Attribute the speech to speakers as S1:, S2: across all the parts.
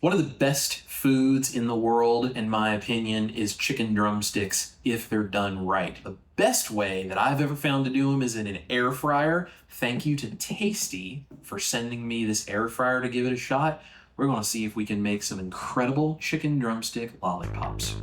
S1: One of the best foods in the world, in my opinion, is chicken drumsticks if they're done right. The best way that I've ever found to do them is in an air fryer. Thank you to Tastee for sending me this air fryer to give it a shot. We're going to see if we can make some incredible chicken drumstick lollipops.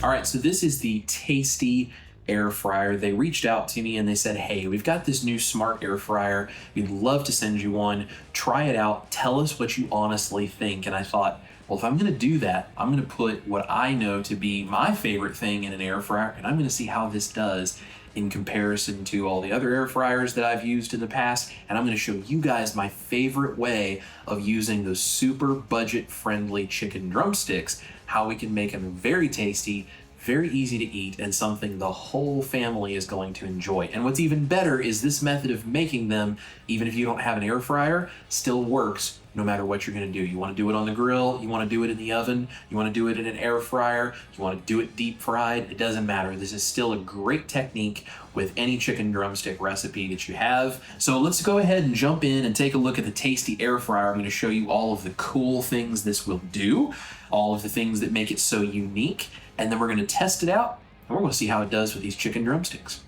S1: All right, so this is the Tastee air fryer. They reached out to me and they said, hey, we've got this new smart air fryer. We'd love to send you one. Try it out. Tell us what you honestly think. And I thought, well, if I'm going to do that, I'm going to put what I know to be my favorite thing in an air fryer, and I'm going to see how this does in comparison to all the other air fryers that I've used in the past. And I'm going to show you guys my favorite way of using those super budget-friendly chicken drumsticks, how we can make them very tasty, very easy to eat, and something the whole family is going to enjoy. And what's even better is this method of making them, even if you don't have an air fryer, still works no matter what you're going to do. You want to do it on the grill, you want to do it in the oven, you want to do it in an air fryer, you want to do it deep fried, it doesn't matter. This is still a great technique with any chicken drumstick recipe that you have. So let's go ahead and jump in and take a look at the Tastee air fryer. I'm going to show you all of the cool things this will do, all of the things that make it so unique, and then we're going to test it out, and we're going to see how it does with these chicken drumsticks.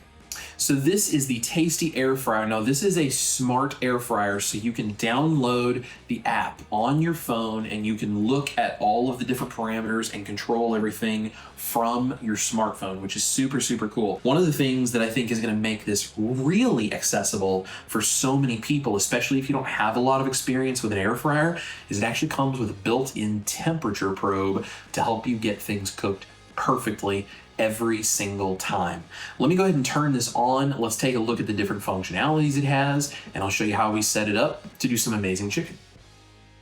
S1: So this is the Tastee air fryer. Now this is a smart air fryer, so you can download the app on your phone and you can look at all of the different parameters and control everything from your smartphone, which is super, super cool. One of the things that I think is going to make this really accessible for so many people, especially if you don't have a lot of experience with an air fryer, is it actually comes with a built-in temperature probe to help you get things cooked perfectly every single time. Let me go ahead and turn this on. Let's take a look at the different functionalities it has, and I'll show you how we set it up to do some amazing chicken.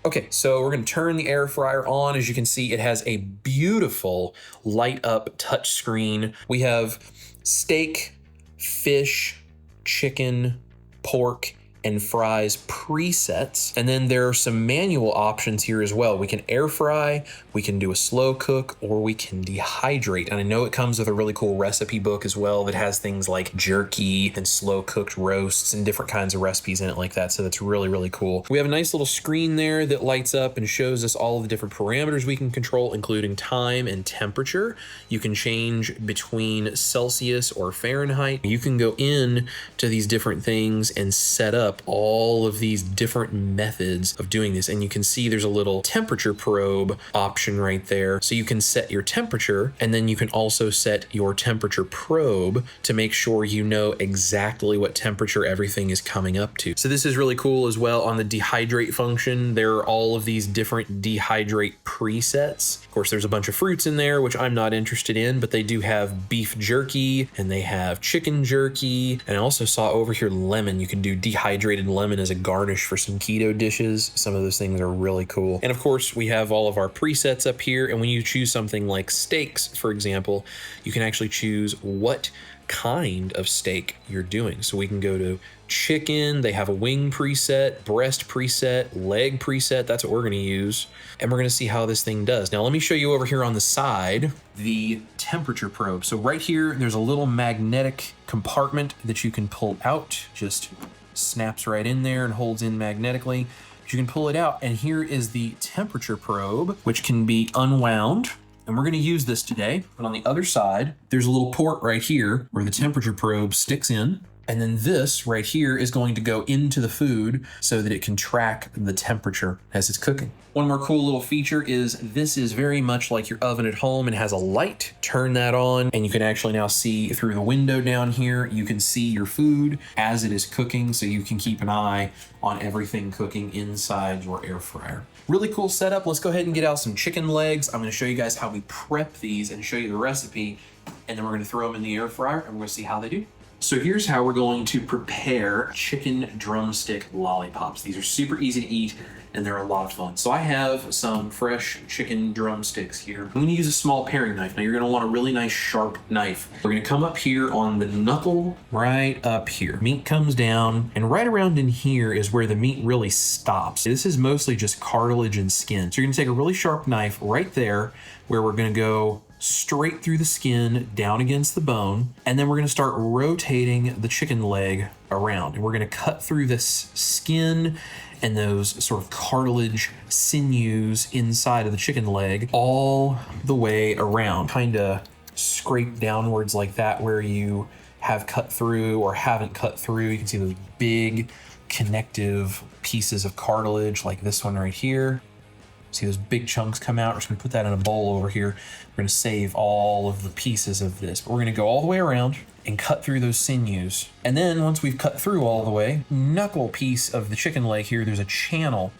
S1: Okay, so we're going to turn the air fryer on. As you can see, it has a beautiful light up touch screen. We have steak, fish, chicken, pork, and fries presets. And then there are some manual options here as well. We can air fry, we can do a slow cook, or we can dehydrate. And I know it comes with a really cool recipe book as well that has things like jerky and slow cooked roasts and different kinds of recipes in it like that. So that's really, really cool. We have a nice little screen there that lights up and shows us all of the different parameters we can control, including time and temperature. You can change between Celsius or Fahrenheit. You can go in to these different things and set up all of these different methods of doing this. And you can see there's a little temperature probe option right there. So you can set your temperature, and then you can also set your temperature probe to make sure you know exactly what temperature everything is coming up to. So this is really cool as well. On the dehydrate function, there are all of these different dehydrate presets. Of course, there's a bunch of fruits in there, which I'm not interested in, but they do have beef jerky and they have chicken jerky. And I also saw over here lemon. You can do dehydrated lemon as a garnish for some keto dishes. Some of those things are really cool. And of course, we have all of our presets up here. And when you choose something like steaks, for example, you can actually choose what kind of steak you're doing. So we can go to chicken, they have a wing preset, breast preset, leg preset. That's what we're going to use. And we're going to see how this thing does. Now, let me show you over here on the side, the temperature probe. So right here, there's a little magnetic compartment that you can pull out. Just snaps right in there and holds in magnetically. But you can pull it out, and here is the temperature probe, which can be unwound. And we're going to use this today. But on the other side, there's a little port right here where the temperature probe sticks in. And then this right here is going to go into the food so that it can track the temperature as it's cooking. One more cool little feature is this is very much like your oven at home and has a light. Turn that on and you can actually now see through the window down here. You can see your food as it is cooking, so you can keep an eye on everything cooking inside your air fryer. Really cool setup. Let's go ahead and get out some chicken legs. I'm going to show you guys how we prep these and show you the recipe, and then we're going to throw them in the air fryer and we're going to see how they do. So here's how we're going to prepare chicken drumstick lollipops. These are super easy to eat and they're a lot of fun. So I have some fresh chicken drumsticks here. I'm gonna use a small paring knife. Now you're gonna want a really nice sharp knife. We're gonna come up here on the knuckle, right up here. Meat comes down, and right around in here is where the meat really stops. This is mostly just cartilage and skin. So you're gonna take a really sharp knife right there where we're gonna go straight through the skin down against the bone, and then we're going to start rotating the chicken leg around, and we're going to cut through this skin and those sort of cartilage sinews inside of the chicken leg all the way around. Kind of scrape downwards like that where you have cut through or haven't cut through. You can see those big connective pieces of cartilage like this one right here. See those big chunks come out. We're just gonna put that in a bowl over here. We're gonna save all of the pieces of this, but we're gonna go all the way around and cut through those sinews. And then once we've cut through all the way, knuckle piece of the chicken leg here, there's a channel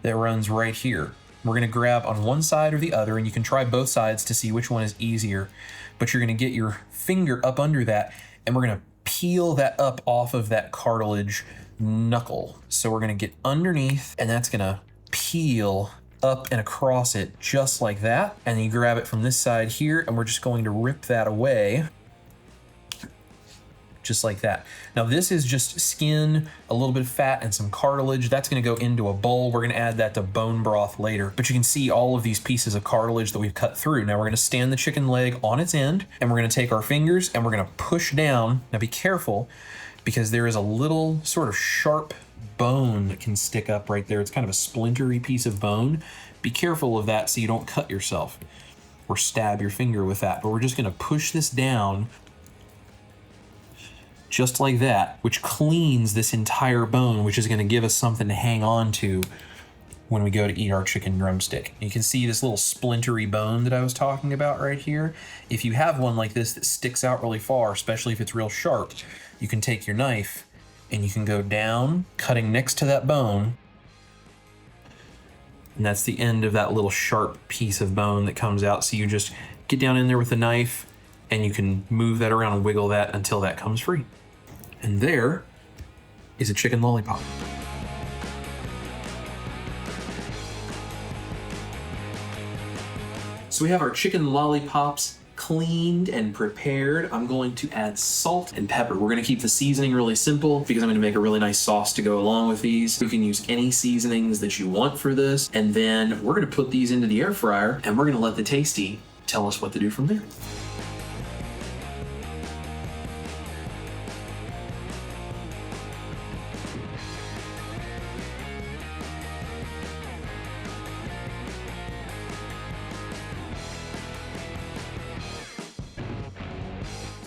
S1: that runs right here. We're gonna grab on one side or the other, and you can try both sides to see which one is easier, but you're gonna get your finger up under that, and we're gonna peel that up off of that cartilage knuckle. So we're gonna get underneath, and that's gonna peel up and across it just like that. And then you grab it from this side here, and we're just going to rip that away. Just like that. Now this is just skin, a little bit of fat, and some cartilage. That's gonna go into a bowl. We're gonna add that to bone broth later. But you can see all of these pieces of cartilage that we've cut through. Now we're gonna stand the chicken leg on its end, and we're gonna take our fingers and we're gonna push down. Now be careful, because there is a little sort of sharp bone that can stick up right there. It's kind of a splintery piece of bone. Be careful of that so you don't cut yourself or stab your finger with that. But we're just gonna push this down just like that, which cleans this entire bone, which is gonna give us something to hang on to when we go to eat our chicken drumstick. You can see this little splintery bone that I was talking about right here. If you have one like this that sticks out really far, especially if it's real sharp, you can take your knife and you can go down, cutting next to that bone. And that's the end of that little sharp piece of bone that comes out. So you just get down in there with the knife and you can move that around and wiggle that until that comes free. And there is a chicken lollipop. So we have our chicken lollipops cleaned and prepared. I'm going to add salt and pepper. We're gonna keep the seasoning really simple because I'm gonna make a really nice sauce to go along with these. You can use any seasonings that you want for this. And then we're gonna put these into the air fryer and we're gonna let the Tastee tell us what to do from there.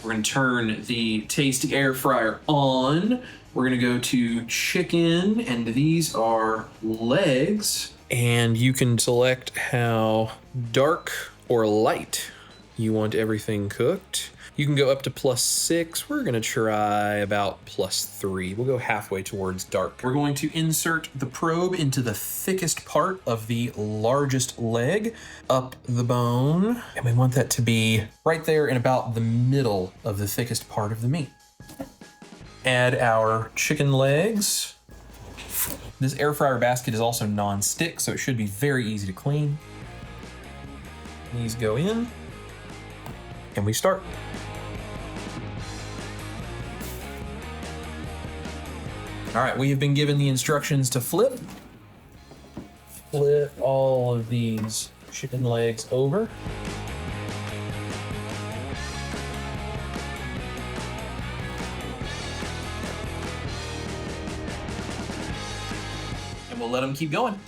S1: We're gonna turn the Tastee air fryer on. We're gonna go to chicken, and these are legs. And you can select how dark or light you want everything cooked. You can go up to +6. We're gonna try about +3. We'll go halfway towards dark. We're going to insert the probe into the thickest part of the largest leg, up the bone. And we want that to be right there in about the middle of the thickest part of the meat. Add our chicken legs. This air fryer basket is also non-stick, so it should be very easy to clean. These go in, and we start. All right, we have been given the instructions to flip. Flip all of these chicken legs over. And we'll let them keep going.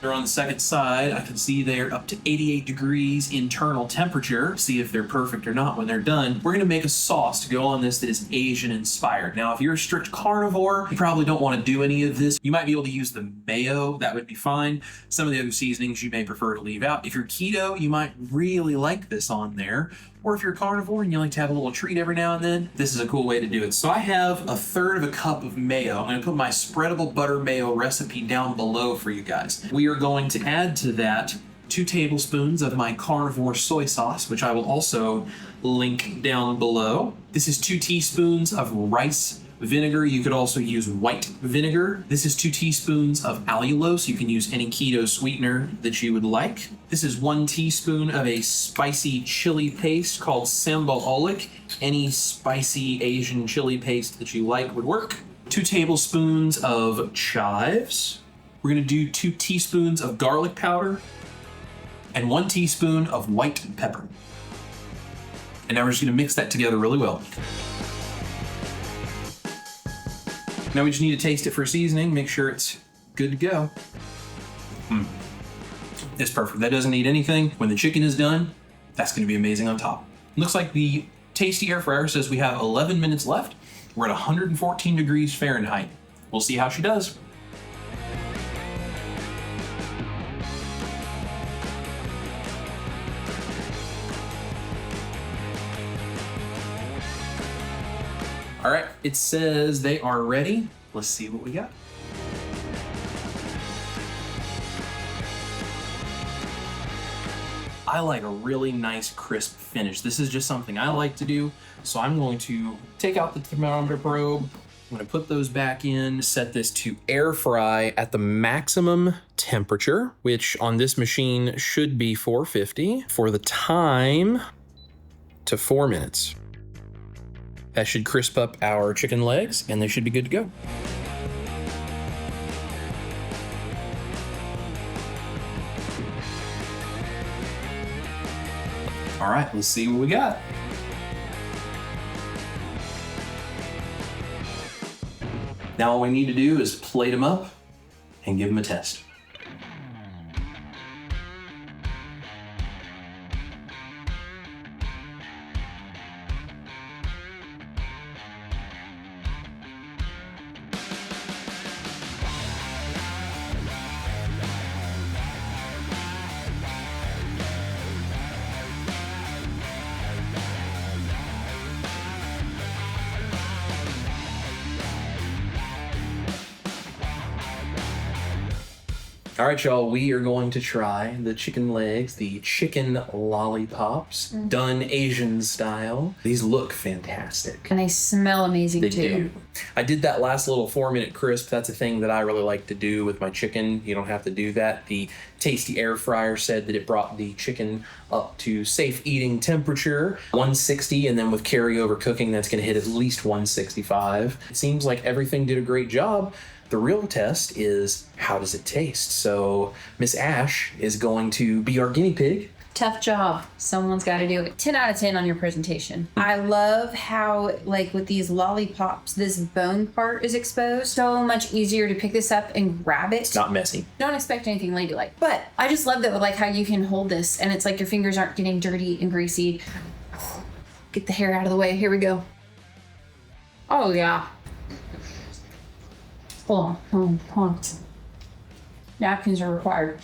S1: They're on the second side. I can see they're up to 88 degrees internal temperature. See if they're perfect or not when they're done. We're gonna make a sauce to go on this that is Asian inspired. Now, if you're a strict carnivore, you probably don't wanna do any of this. You might be able to use the mayo, that would be fine. Some of the other seasonings you may prefer to leave out. If you're keto, you might really like this on there. Or if you're a carnivore and you like to have a little treat every now and then, this is a cool way to do it. So I have 1/3 cup of mayo. I'm gonna put my spreadable butter mayo recipe down below for you guys. We are going to add to that 2 tablespoons of my carnivore soy sauce, which I will also link down below. This is 2 teaspoons of rice vinegar. You could also use white vinegar. This is 2 teaspoons of allulose. You can use any keto sweetener that you would like. This is 1 teaspoon of a spicy chili paste called sambal. Any spicy Asian chili paste that you like would work. 2 tablespoons of chives. We're gonna do 2 teaspoons of garlic powder and 1 teaspoon of white pepper. And now we're just gonna mix that together really well. Now we just need to taste it for seasoning, make sure it's good to go. It's perfect. That doesn't need anything. When the chicken is done, that's gonna be amazing on top. Looks like the Tastee air fryer says we have 11 minutes left. We're at 114 degrees Fahrenheit. We'll see how she does. All right, it says they are ready. Let's see what we got. I like a really nice crisp finish. This is just something I like to do. So I'm going to take out the thermometer probe. I'm gonna put those back in, set this to air fry at the maximum temperature, which on this machine should be 450 for the time to 4 minutes. That should crisp up our chicken legs and they should be good to go. All right, let's see what we got. Now all we need to do is plate them up and give them a test. All right, y'all, we are going to try the chicken legs, the chicken lollipops, done Asian style. These look fantastic.
S2: And they smell amazing,
S1: They
S2: too.
S1: do. I did that last little 4-minute crisp. That's a thing that I really like to do with my chicken. You don't have to do that. The Tastee air fryer said that it brought the chicken up to safe eating temperature, 160, and then with carryover cooking, that's going to hit at least 165. It seems like everything did a great job. The real test is, how does it taste? So Miss Ash is going to be our guinea pig.
S2: Tough job. Someone's got to do it. 10 out of 10 on your presentation. I love how, like, with these lollipops, this bone part is exposed. So much easier to pick this up and grab it.
S1: It's not messy.
S2: Don't expect anything ladylike. But I just love that, like, how you can hold this and it's like your fingers aren't getting dirty and greasy. Get the hair out of the way. Here we go. Oh, yeah. Hold on. Napkins are required.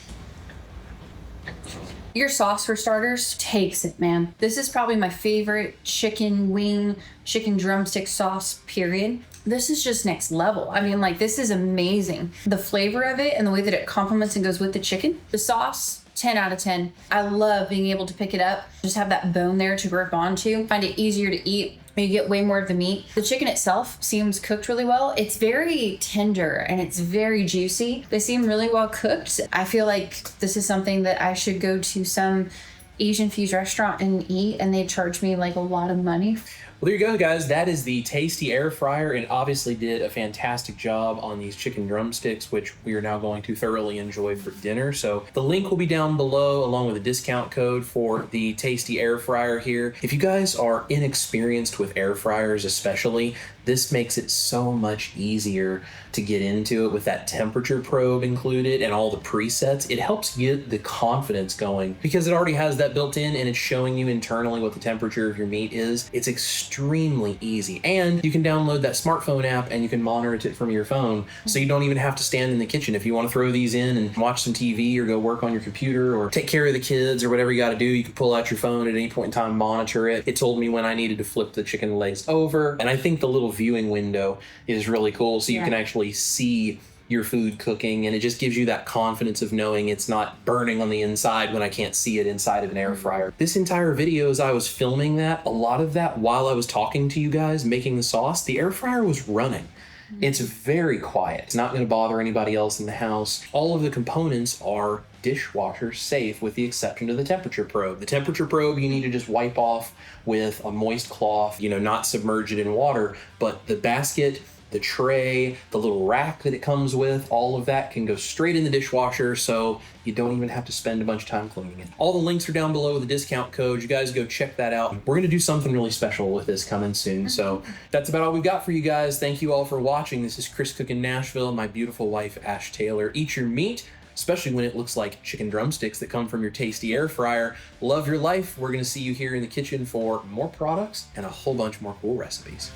S2: Your sauce, for starters, takes it, man. This is probably my favorite chicken wing, chicken drumstick sauce, period. This is just next level. I mean, like, this is amazing. The flavor of it and the way that it complements and goes with the chicken. The sauce, 10 out of 10. I love being able to pick it up, just have that bone there to grip onto. Find it easier to eat. You get way more of the meat. The chicken itself seems cooked really well. It's very tender and it's very juicy. They seem really well cooked. I feel like this is something that I should go to some Asian fused restaurant and eat, and they charge me like a lot of money.
S1: Well, there you go, guys. That is the Tastee air fryer. It obviously did a fantastic job on these chicken drumsticks, which we are now going to thoroughly enjoy for dinner. So the link will be down below, along with a discount code for the Tastee air fryer here. If you guys are inexperienced with air fryers especially, this makes it so much easier to get into it with that temperature probe included and all the presets. It helps get the confidence going because it already has that built in and it's showing you internally what the temperature of your meat is. It's extremely easy. And you can download that smartphone app and you can monitor it from your phone. So you don't even have to stand in the kitchen. If you want to throw these in and watch some TV or go work on your computer or take care of the kids or whatever you got to do, you can pull out your phone at any point in time, monitor it. It told me when I needed to flip the chicken legs over. And I think the little viewing window is really cool, so you can actually see your food cooking, and it just gives you that confidence of knowing it's not burning on the inside when I can't see it inside of an air fryer. This entire video, as I was filming that, a lot of that while I was talking to you guys making the sauce, the air fryer was running. It's very quiet. It's not going to bother anybody else in the house. All of the components are dishwasher safe with the exception of the temperature probe. The temperature probe you need to just wipe off with a moist cloth, not submerge it in water, but the basket the tray, the little rack that it comes with, all of that can go straight in the dishwasher, so you don't even have to spend a bunch of time cleaning it. All the links are down below with the discount code. You guys go check that out. We're going to do something really special with this coming soon. So that's about all we've got for you guys. Thank you all for watching. This is Chris Cookin' Nashville, my beautiful wife, Ash Taylor. Eat your meat, especially when it looks like chicken drumsticks that come from your Tastee air fryer. Love your life. We're going to see you here in the kitchen for more products and a whole bunch more cool recipes.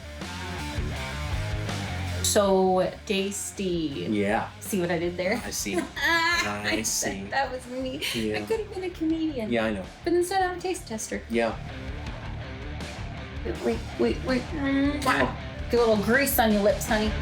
S2: So tasty.
S1: Yeah.
S2: See what I did there?
S1: I see. I see.
S2: That was me.
S1: Yeah.
S2: I could have been a comedian.
S1: Yeah, I know.
S2: But instead I'm a taste tester.
S1: Yeah.
S2: Wait. Get a little grease on your lips, honey.